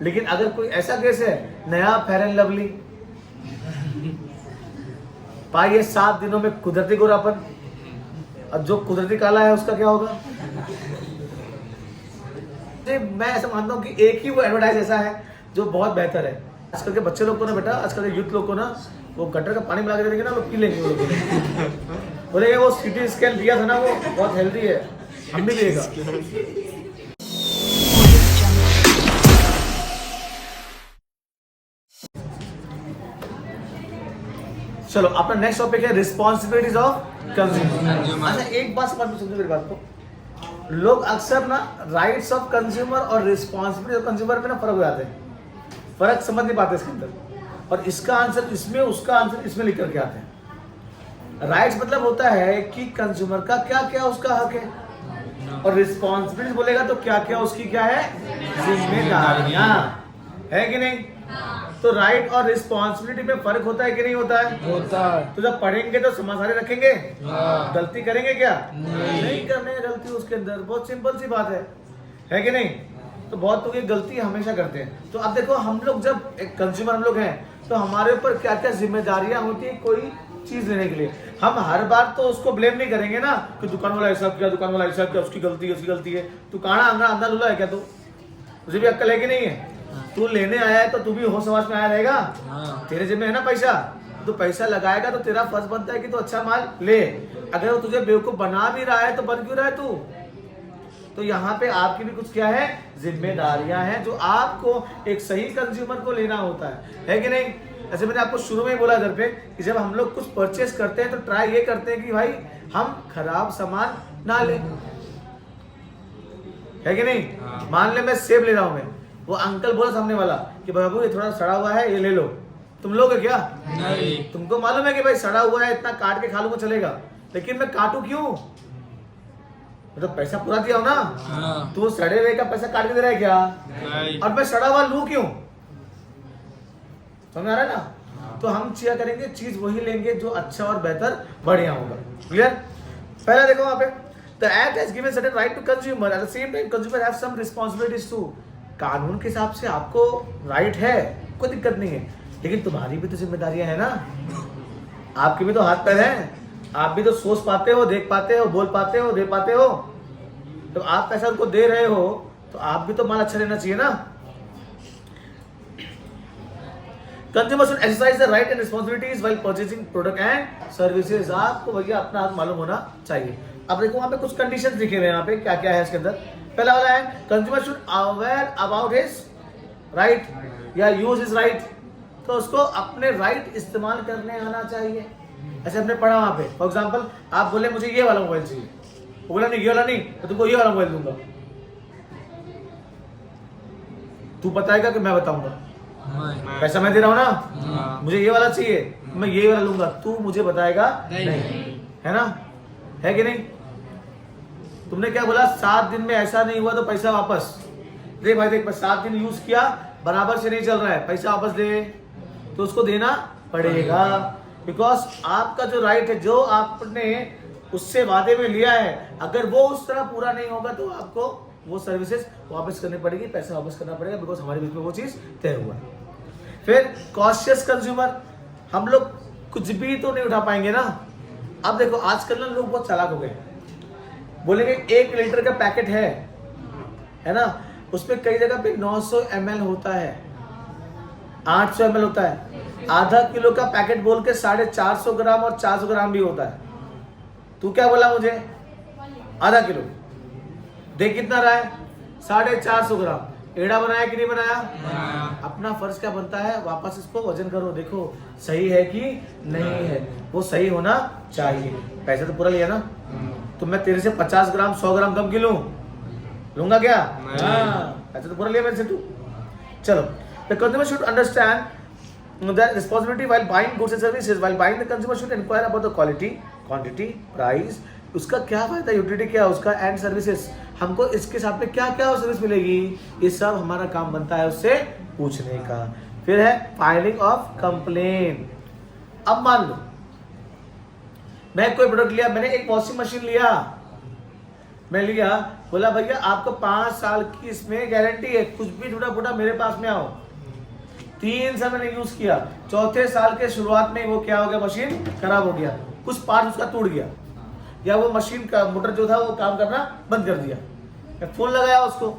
लेकिन अगर कोई ऐसा केस है, नया फेयर एंड लवली पाइए 7 दिनों में कुदरती गोरापन, अब जो कुदरती काला है उसका क्या होगा? मैं ऐसा मानता हूँ कि एक ही वो एडवर्टाइज ऐसा है जो बहुत बेहतर है। आजकल के बच्चे लोग को ना बेटा, आजकल के यूथ लोग को ना, वो गटर का पानी मिला के देंगे ना, लोग पी लेंगे। वो बोलेंगे वो सिटी स्कैन दिया था ना, वो बहुत हेल्दी है, हम भी पिएगा। चलो अपना नेक्स्ट टॉपिक है रिस्पॉन्सिबिलिटीज ऑफ कंज्यूमर। अच्छा एक बात समझ में, समझो मेरी बात को, लोग अक्सर ना राइट्स ऑफ कंज्यूमर और रिस्पॉन्सिबिलिटी ऑफ कंज्यूमर में ना फर्क हो जाते हैं, फर्क समझ नहीं पाते इसके अंदर, और इसका आंसर इसमें, उसका आंसर इसमें लिख करके आते हैं। राइट्स मतलब होता है कि कंज्यूमर का क्या क्या उसका हक है, और रिस्पॉन्सिबिलिटी बोलेगा तो क्या क्या उसकी क्या है, जिम्मेदारियां है कि नहीं। तो राइट और रिस्पॉन्सिबिलिटी में फर्क होता है कि नहीं होता है? होता है। तो जब पढ़ेंगे तो समासारे रखेंगे, गलती करेंगे क्या? नहीं करने का गलती उसके अंदर, बहुत सिंपल सी बात है कि नहीं। तो बहुत लोग ये गलती हमेशा करते हैं। तो अब देखो हम लोग जब एक कंज्यूमर हम लोग हैं तो हमारे ऊपर क्या क्या जिम्मेदारियां होती है कोई चीज लेने के लिए। हम हर बार तो उसको ब्लेम नहीं करेंगे ना कि दुकान वाला ऐसा किया, दुकान वाला ऐसा किया, उसकी गलती है, उसकी गलती है। तू काना अंधा लूला है क्या? तू तुझे भी अक्ल है कि नहीं है? तू लेने आया है तो तू भी होश समाज में आया रहेगा। तेरे जेब में है ना पैसा, तो पैसा लगाएगा तो तेरा फर्ज बनता है कि तू अच्छा माल ले। अगर वो तुझे बेवकूफ बना भी रहा है तो बन क्यों रहा है तू? तो यहाँ पे आपकी भी कुछ क्या है, जिम्मेदारियां हैं जो आपको एक सही कंज्यूमर को लेना होता है कि नहीं। ऐसे मैंने आपको शुरू में ही बोला इधर पे कि जब हम लोग कुछ परचेस करते हैं तो ट्राई ये करते हैं कि भाई हम खराब सामान ना लें, है कि नहीं। मान ले मैं सेब ले रहा हूं, मैं वो अंकल बोला सामने वाला कि बाबू ये थोड़ा सड़ा हुआ है, ये ले लो, तुम लोगे क्या? नहीं। तुमको मालूम है कि भाई सड़ा हुआ है, इतना काट के खा लूंगा चलेगा, लेकिन मैं काटू क्यों? तो पैसा पूरा दिया हो ना, तो सड़े हुए का पैसा काट के दे रहा है क्या? नहीं। और मैं सड़ा हुआ लूं क्यों? समझ आ रहा है ना। तो हम क्या करेंगे, चीज वही लेंगे जो अच्छा और बेहतर बढ़िया होगा। क्लियर? पहला देखो वहां पे, the act has given certain right to consumer, at the same time consumer have some responsibilities too. कानून के हिसाब से आपको राइट है, कोई दिक्कत नहीं है, लेकिन तुम्हारी भी तो जिम्मेदारियां है ना, आपके भी तो हाथ पैर हैं, आप भी तो सोच पाते हो, देख पाते हो, बोल पाते हो, दे पाते हो। तो आप पैसा उनको दे रहे हो तो आप भी तो माल अच्छा लेना चाहिए ना। Consumer should exercise the right and responsibilities while purchasing product and services. आपको भैया अपना हाथ मालूम होना चाहिए। अब देखो वहां पे कुछ कंडीशंस लिखे हुए हैं, यहाँ पे क्या क्या है इसके अंदर। पहला वाला है consumer should aware about his right या यूज हिज राइट, तो उसको अपने राइट इस्तेमाल करने आना चाहिए। ऐसे हमने पढ़ा वहां पे, फॉर एग्जांपल आप बोले मुझे ये वाला मोबाइल चाहिए, वो बोला नहीं ये वाला नहीं, तो तुमको ये वाला मोबाइल दूंगा। तू बताएगा कि मैं बताऊंगा? पैसा मैं दे रहा हूं ना, मुझे ये वाला चाहिए, मैं ये वाला लूंगा, तू मुझे बताएगा नहीं, है ना, है कि नहीं। तुमने क्या बोला, 7 दिन में ऐसा नहीं हुआ तो पैसा वापस दे। भाई देख 7 दिन यूज किया, बराबर से नहीं चल रहा है, पैसा वापस दे, तो उसको देना पड़ेगा। बिकॉज आपका जो राइट है, जो आपने उससे वादे में लिया है, अगर वो उस तरह पूरा नहीं होगा तो आपको वो सर्विसेज वापस करनी पड़ेगी, पैसा वापस करना पड़ेगा, बिकॉज हमारे बीच में वो चीज तय हुआ है। फिर कॉशियस कंज्यूमर, हम लोग कुछ भी तो नहीं उठा पाएंगे ना। अब देखो आजकल ना लोग बहुत चालाक हो गए, बोलेंगे 1 लीटर का पैकेट है ना, उसमें कई जगह पे 900 ml होता है, 800 ml होता है, आधा किलो का पैकेट बोल के 450 ग्राम और 400 ग्राम भी होता है। तू क्या बोला मुझे, आधा किलो, देख कितना रहा है, 450 ग्राम। एड़ा बनाया कि नहीं बनाया? अपना फर्ज क्या बनता है, वापस इसको वजन करो, देखो सही है कि नहीं है, वो सही होना चाहिए। पैसा तो पूरा लिया ना, तो मैं तेरे से 50 ग्राम 100 ग्राम कम क्यों लूंगा क्या? पैसा तो पूरा लिया मेरे से तू। चलो, the consumer should understand the responsibility while buying goods and services. While buying the consumer should inquire about the quality, quantity, price, उसका क्या फायदा, यूटिलिटी क्या है उसका, एंड सर्विसेज, हमको इसके साथ में क्या क्या सर्विस मिलेगी, ये सब हमारा काम बनता है उससे पूछने का। फिर है फाइलिंग ऑफ कंप्लेन। अब मान लो मैं कोई प्रोडक्ट लिया, मैंने एक वॉशिंग मशीन लिया, मैं लिया, बोला भैया आपको 5 साल की इसमें गारंटी है, कुछ भी टूटा फूटा मेरे पास में आओ। 3 साल मैंने यूज किया, चौथे साल के शुरुआत में वो क्या हो गया, मशीन खराब हो गया, कुछ पार्ट उसका टूट गया, या वो मशीन का मोटर जो था वो काम करना बंद कर दिया। मैं फोन लगाया उसको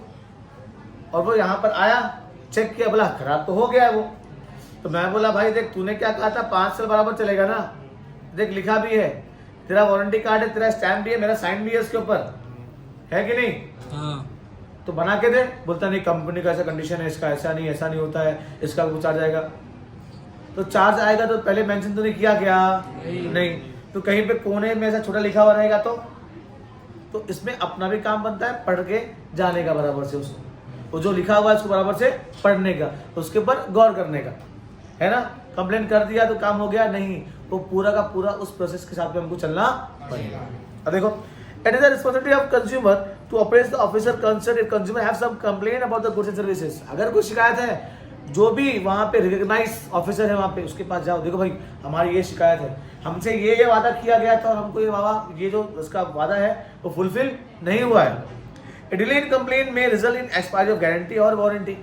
और वो यहाँ पर आया, चेक किया, बोला खराब तो हो गया है वो। तो मैं बोला भाई देख तूने क्या कहा था 5 साल बराबर चलेगा ना, देख लिखा भी है, तेरा वारंटी कार्ड है, तेरा स्टैम्प भी है, मेरा साइन भी है उसके ऊपर, है कि नहीं? हाँ। तो बना के दे। बोलता नहीं कंपनी का ऐसा कंडीशन है, इसका ऐसा नहीं होता है, इसका कुछ चार्ज आएगा। तो चार्ज आएगा तो पहले मेंशन तूने किया क्या? नहीं। तो कहीं पे कोने में ऐसा छोटा लिखा हुआ रहेगा तो इसमें अपना भी काम बनता है, पढ़ के जाने का बराबर से उसको, वो जो लिखा हुआ है उसको बराबर से पढ़ने का, तो उसके ऊपर गौर करने का, है ना? कंप्लेन कर दिया तो काम हो गया? नहीं, वो पूरा का पूरा उस प्रोसेस के साथ में हमको चलना पड़ेगा। अब देखो, it is the responsibility of consumer to appraise the officer concerned if consumer have some complaint about the goods and services। अगर कोई शिकायत है, जो भी वहाँ पे रिकॉग्नाइज ऑफिसर है वहाँ पे, उसके पास जाओ, देखो भाई हमारी ये शिकायत है, हमसे ये वादा किया गया था और हमको ये जो उसका वादा है वो फुलफिल नहीं हुआ है। डिले इन कंप्लेन में result in expiry of guarantee और वारंटी।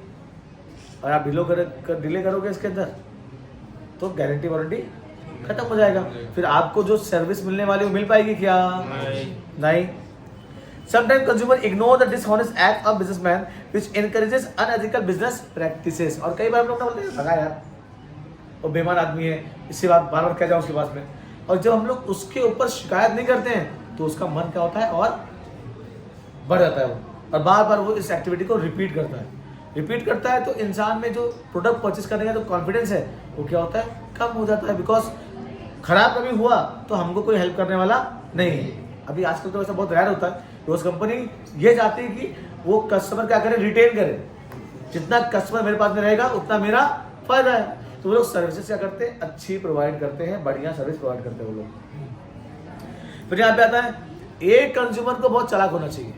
और आप डिले करोगे इसके अंदर तो गारंटी वारंटी खत्म हो जाएगा, फिर आपको जो सर्विस मिलने वाली वो मिल पाएगी क्या? नहीं। Sometimes consumer ignore the dishonest act of businessman which encourages unethical business practices। और कई बार हम लोग ना बोलते हैं लगा यार वो बेईमान आदमी है, इससे बात बार बार कह जाओ उसके पास में, और जब हम लोग उसके ऊपर शिकायत नहीं करते हैं तो उसका मन क्या होता है और बढ़ जाता है वो, और बार बार वो इस एक्टिविटी को रिपीट करता है तो इंसान में जो प्रोडक्ट परचेज करने का जो कॉन्फिडेंस है वो क्या होता है, कम हो जाता है। बिकॉज खराब कभी हुआ तो हमको कोई हेल्प करने वाला नहीं है। अभी आजकल तो ऐसा बहुत रेयर होता है, रोज कंपनी ये चाहती है कि वो कस्टमर क्या करे, रिटेन करे, जितना कस्टमर मेरे पास में रहेगा उतना मेरा फायदा है। तो वो लोग सर्विसेज क्या करते हैं, अच्छी प्रोवाइड करते हैं, बढ़िया सर्विस प्रोवाइड करते हैं वो लोग। फिर यहाँ पे आता है एक कंज्यूमर को बहुत चालाक होना चाहिए,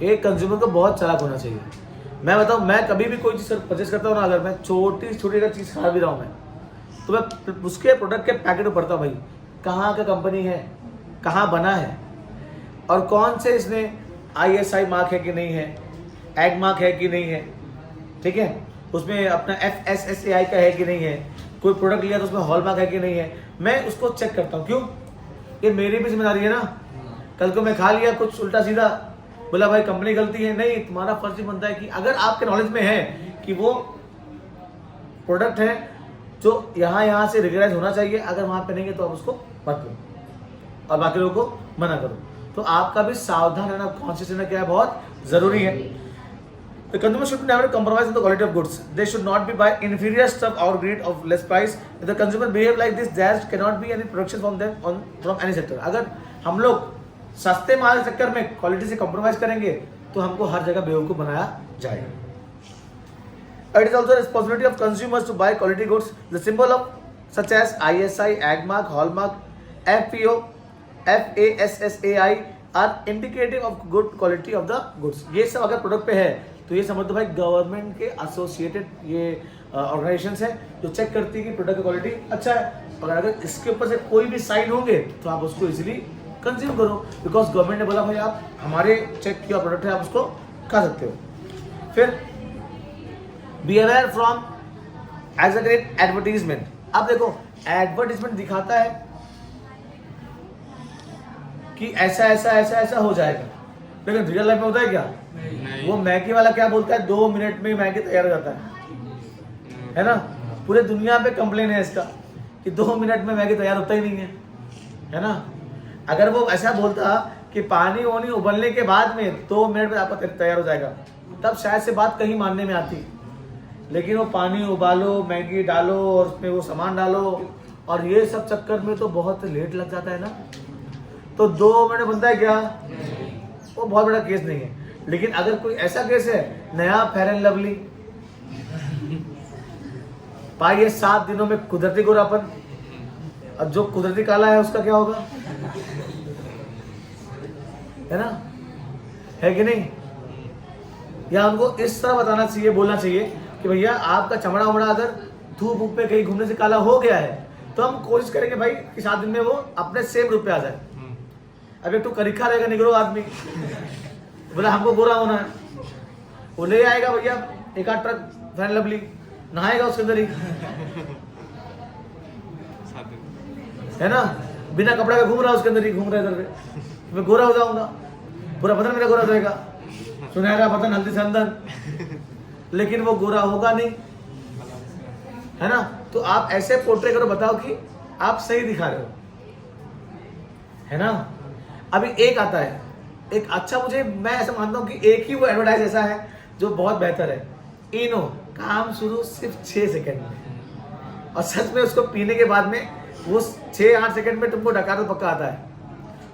एक कंज्यूमर को बहुत चालाक होना चाहिए। मैं बताऊं, मैं कभी भी कोई चीज़ परचेज करता हूँ ना, अगर मैं छोटी चीज़ खा भी रहा हूँ मैं, तो मैं उसके प्रोडक्ट के पैकेट में पढ़ता हूँ भाई कहाँ का कंपनी है, कहाँ बना है, और कौन से इसमें ISI मार्क है कि नहीं है, एग मार्क है कि नहीं है, ठीक है, उसमें अपना FSSAI का है कि नहीं है, कोई प्रोडक्ट लिया तो उसमें हॉल मार्क है कि नहीं है, मैं उसको चेक करता हूँ। क्यों? ये मेरी भी जिम्मेदारी है ना। कल को मैं खा लिया कुछ उल्टा सीधा, बोला भाई कंपनी गलती है, नहीं, तुम्हारा फर्ज बनता है कि अगर आपके नॉलेज में है कि वो प्रोडक्ट है जो यहाँ से रिकग्नाइज होना चाहिए, अगर वहाँ पे नहीं है तो आप उसको मत लो और बाकी लोगों को मना करो। तो आपका भी सावधान रहना, कॉन्शियस रहना क्या है, बहुत जरूरी है। The consumer should never compromise on the quality of goods. They should not be buy inferior stuff or greed of less price. If the consumer behave like this, there cannot be any production from them from any sector। अगर हम लोग सस्ते माल के चक्कर में quality से compromise करेंगे तो हमको हर जगह बेवकूफ बनाया जाएगा। It is also the responsibility of consumers to buy quality goods. The symbol of such as ISI, AgMark, Hallmark, FPO, FASSAI are indicative of good quality of the goods। ये सब अगर प्रोडक्ट पे है तो ये समझ लो भाई गवर्नमेंट के एसोसिएटेड ये ऑर्गेनाइजेशंस है जो चेक करती है कि प्रोडक्ट की क्वालिटी अच्छा है, और अगर इसके ऊपर से कोई भी साइन होंगे तो आप उसको इजीली कंज्यूम करो, बिकॉज गवर्नमेंट ने बोला भाई आप हमारे चेक किया प्रोडक्ट है, आप उसको खा सकते हो। फिर be aware from exaggerate advertisement. अब देखो एडवर्टीजमेंट दिखाता है कि ऐसा ऐसा ऐसा ऐसा हो जाएगा, लेकिन रियल लाइफ में होता है क्या? नहीं। वो मैगी वाला क्या बोलता है, 2 मिनट में मैगी तैयार हो जाता है ना? पूरे दुनिया पे कंप्लेन है इसका कि 2 मिनट में मैगी तैयार होता ही नहीं है ना? अगर वो ऐसा बोलता कि पानी वानी उबलने के बाद में 2 मिनट में आपका तैयार हो जाएगा, तब शायद से बात कहीं मानने में आती। लेकिन वो पानी उबालो, मैगी डालो और उसमें वो सामान डालो, और ये सब चक्कर में तो बहुत लेट लग जाता है ना। तो 2 मिनट बनता है क्या? वो बहुत बड़ा केस नहीं है। लेकिन अगर कोई ऐसा केस है, नया फेयर एंड लवली पाइए 7 दिनों में कुदरती गोरापन, अब जो कुदरती काला है उसका क्या होगा, है ना? है कि नहीं? या हमको इस तरह बताना चाहिए, बोलना चाहिए कि भैया आपका चमड़ा उमड़ा अगर धूप पे कहीं घूमने से काला हो गया है तो हम कोशिश करेंगे भाई कि 7 दिन में वो अपने सेम रूप पे आ जाए। अब एक तो करिखा रहेगा निगरो आदमी, बोला हमको गोरा होना है, वो ले आएगा भैया एक आध ट्रक फैन लवली, नहाएगा उसके अंदर ही, है ना, बिना कपड़ा का घूम रहा उसके अंदर ही, घूम रहा है इधर पे, मैं गोरा हो जाऊंगा, पूरा बदन मेरा गोरा रहेगा, सुनहरा बदन हल्दी चंदन, लेकिन वो गोरा होगा नहीं, है ना। तो आप ऐसे पोर्ट्रे करो, बताओ कि आप सही दिखा रहे हो, है ना। अभी एक आता है, एक अच्छा, मुझे मैं ऐसा मानता हूं कि एक ही वो एडवर्टाइज ऐसा है जो बहुत बेहतर है, इनो, काम शुरू सिर्फ 6 सेकंड में, और सच में उसको पीने के बाद में वो 6-8 सेकंड में तुमको डकार तो पक्का आता है,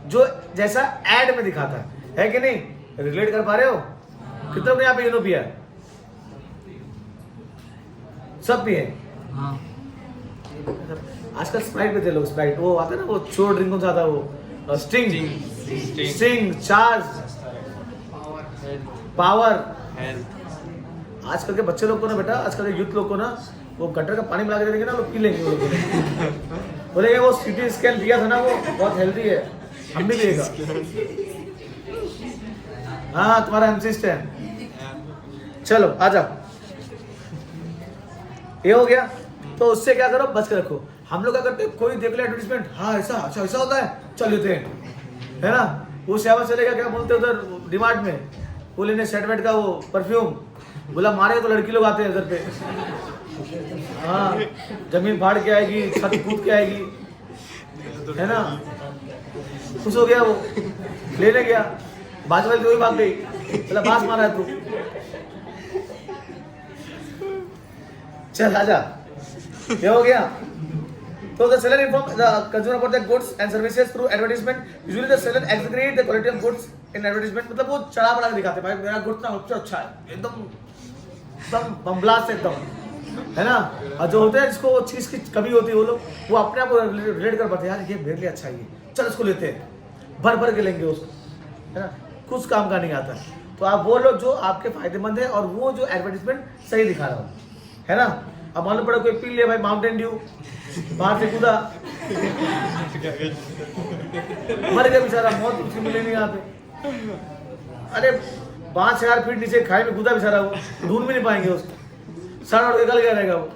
जो जैसा एड में दिखाता है कि नहीं। रिलेट कर पा रहे हो? कितना ने यहाँ पे इनो पिया है? सब पिए? हाँ। आजकल स्प्राइट पे थे लोग, स्प्राइट वो आता है ना, वो चोर ड्रिंक कौन सा आता है, वो स्टिंग, चार्ज, पावर। आजकल के बच्चे लोग को ना बेटा, आजकल के यूथ लोग को ना, वो गटर का पानी मिला के देंगे ना, लोग पी लेंगे, वो लोग बोलेंगे वो सिटी स्कैन दिया था ना, वो बहुत हेल्दी है, हम भी पिएगा। हाँ तुम्हारा एमसी स्टैंड, चलो आ जाओ, ये हो गया। तो उससे क्या करो, बच के रखो। हम लोग क्या करते हैं, कोई देख ले एडवर्टीजमेंट, हाँ ऐसा, अच्छा ऐसा होता है, चल लेते हैं, है ना। वो श्यामा चलेगा, क्या बोलते हैं उधर डिमार्ट में, वो लेने सेट वेट का वो परफ्यूम, बोला मारे तो लड़की लोग आते हैं इधर पे, हाँ जमीन फाड़ के आएगी, छत कूद के आएगी, है ना। खुश हो गया वो, लेने गया, बाजू वाली वही भाग गई, बोला बास मारा है तू, चल आजा, क्या हो गया। So the seller inform the consumer about the goods and services through advertisement. Usually the seller exaggerate the quality of goods in advertisement. मतलब वो चढ़ा बढ़ा के दिखाते हैं, भाई मेरा गुड्स ना सबसे अच्छा है, एकदम बम्बलास्ट एकदम, है ना। और जो होते हैं जिसको वो चीज़ की कमी होती है, वो लोग वो अपने आप को रिलेट कर पाते हैं, यार ये मेरे लिए अच्छा ही है, चल इसको लेते हैं, भर भर के लेंगे उसको, है ना। कुछ काम का नहीं आता है, तो आप वो लो जो आपके फायदेमंद है, और वो जो एडवर्टीजमेंट सही दिखा रहा हो, है ना। अब मालूम पड़ा कोई पी लिया भाई माउंटेन ड्यू, बाहर से कूदा, मर गया बेचारा, मौत उसकी मिली नहीं यहाँ पे। अरे 5000 फीट नीचे खाई में कूदा बेचारा, वो ढूंढ भी नहीं पाएंगे उसको, सड़ और निकल गया रहेगा वो,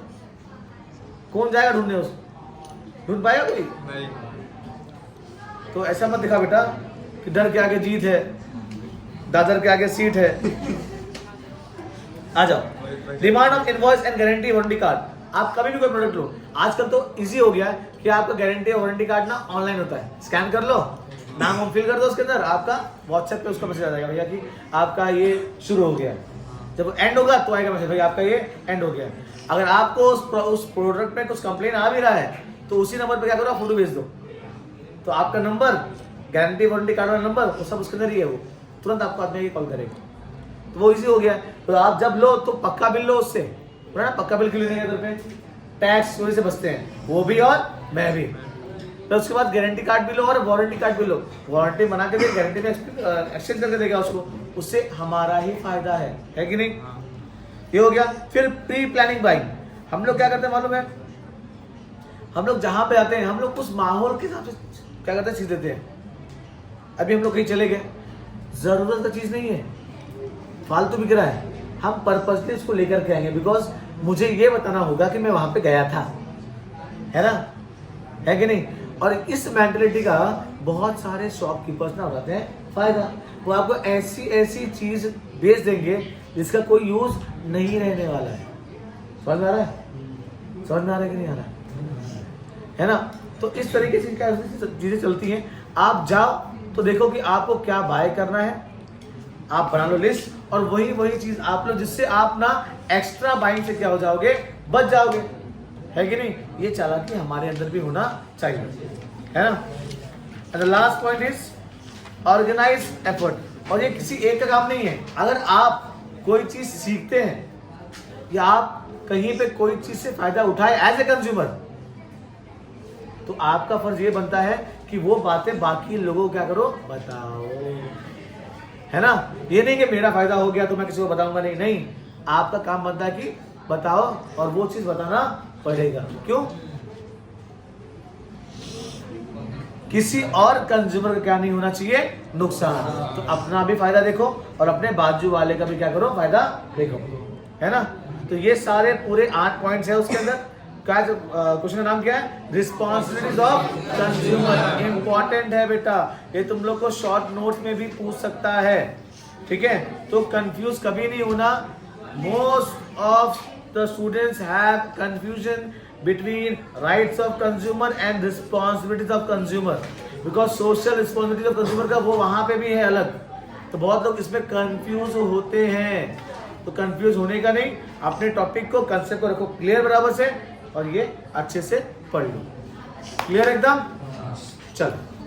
कौन जाएगा ढूंढने उसको, ढूंढ पाएगा कोई नहीं। तो ऐसा मत दिखा बेटा कि डर के आगे जीत है, दादर के आगे सीट है। आ जाओ, demand of invoice and guarantee warranty card. आप कभी भी कोई प्रोडक्ट लो, आजकल तो इजी हो गया है कि आपका गारंटी और वारंटी कार्ड ना ऑनलाइन होता है, स्कैन कर लो, नाम हम फिल कर दो उसके अंदर, आपका व्हाट्सएप पे उसका मैसेज आ जाएगा भैया कि आपका ये शुरू हो गया। जब एंड होगा तो आएगा मैसेज, भैया आपका ये एंड हो गया। अगर आपको उस प्रोडक्ट में कुछ कंप्लेन आ भी रहा है तो उसी नंबर पर क्या करो, फोटो भेज दो, तो आपका नंबर, गारंटी वारंटी कार्ड वाला नंबर, वो सब उसके अंदर ही है, वो तुरंत आपको आदमी कॉल करेगा, तो वो इजी हो गया। तो आप जब लो तो पक्का बिल लो उससे, ना पक्का बिल क्यों लेने इधर पे, टैक्स वजह से बचते हैं वो भी और मैं भी। तो उसके बाद गारंटी कार्ड भी लो और वारंटी कार्ड भी लो, वारंटी बना के दे, गारंटी में एक्सचेंज करके देगा उसको, उससे हमारा ही फायदा है कि नहीं। ये हो गया। फिर प्री प्लानिंग बाइंग, हम लोग क्या करते हैं मालूम है, हम लोग जहां पे आते हैं हम लोग उस माहौल के हिसाब से क्या करते हैं, चीज देते हैं। अभी हम लोग कहीं चले गए, जरूरत का चीज नहीं है, फालतू बिक रहा है, हम पर्पसली इसको लेकर के आएंगे, बिकॉज मुझे ये बताना होगा कि मैं वहां पे गया था, है ना, है कि नहीं। और इस मेंटलिटी का बहुत सारे शॉपकीपर्स ना उठाते हैं फायदा, वो आपको ऐसी ऐसी चीज बेच देंगे जिसका कोई यूज नहीं रहने वाला है। समझ में आ रहा है, समझ में आ रहा है कि नहीं आ रहा है ना। तो इस तरीके से क्या चीजें चलती हैं। आप जाओ तो देखो कि आपको क्या बाय करना है, आप बना लो लिस्ट, और वही चीज आप लो, जिससे आप ना एक्स्ट्रा बाइंग से क्या हो जाओगे, बच जाओगे, है कि नहीं। ये चालाकी हमारे अंदर भी होना चाहिए, है ना। And the last point is organise effort. और ये किसी एक का काम नहीं है। अगर आप कोई चीज सीखते हैं या आप कहीं पे कोई चीज से फायदा उठाए एज ए कंज्यूमर, तो आपका फर्ज ये बनता है कि वो बातें बाकी लोगों को क्या करो, बताओ, है ना। ये नहीं कि मेरा फायदा हो गया तो मैं किसी को बताऊंगा नहीं, आपका काम बनता है कि बताओ, और वो चीज बताना पड़ेगा। क्यों? किसी और कंज्यूमर का क्या नहीं होना चाहिए, नुकसान। तो अपना भी फायदा देखो और अपने बाजू वाले का भी क्या करो, फायदा देखो, है ना। तो ये सारे पूरे 8 पॉइंट्स है उसके अंदर। क्या क्वेश्चन का नाम क्या है, रिस्पॉन्सिबिलिटीज ऑफ कंज्यूमर। इंपॉर्टेंट है बेटा, ये तुम लोग को शॉर्ट नोट्स में भी पूछ सकता है, ठीक है। तो कंफ्यूज कभी नहीं होना। Most of the students have confusion between rights of consumer and responsibilities of consumer, because social responsibilities of consumer का वो वहां पे भी है अलग। तो बहुत लोग इसमें कंफ्यूज होते हैं, तो कंफ्यूज होने का नहीं, अपने टॉपिक को, कंसेप्ट को रखो क्लियर बराबर से और ये अच्छे से पढ़ लो। क्लियर एकदम, चलो।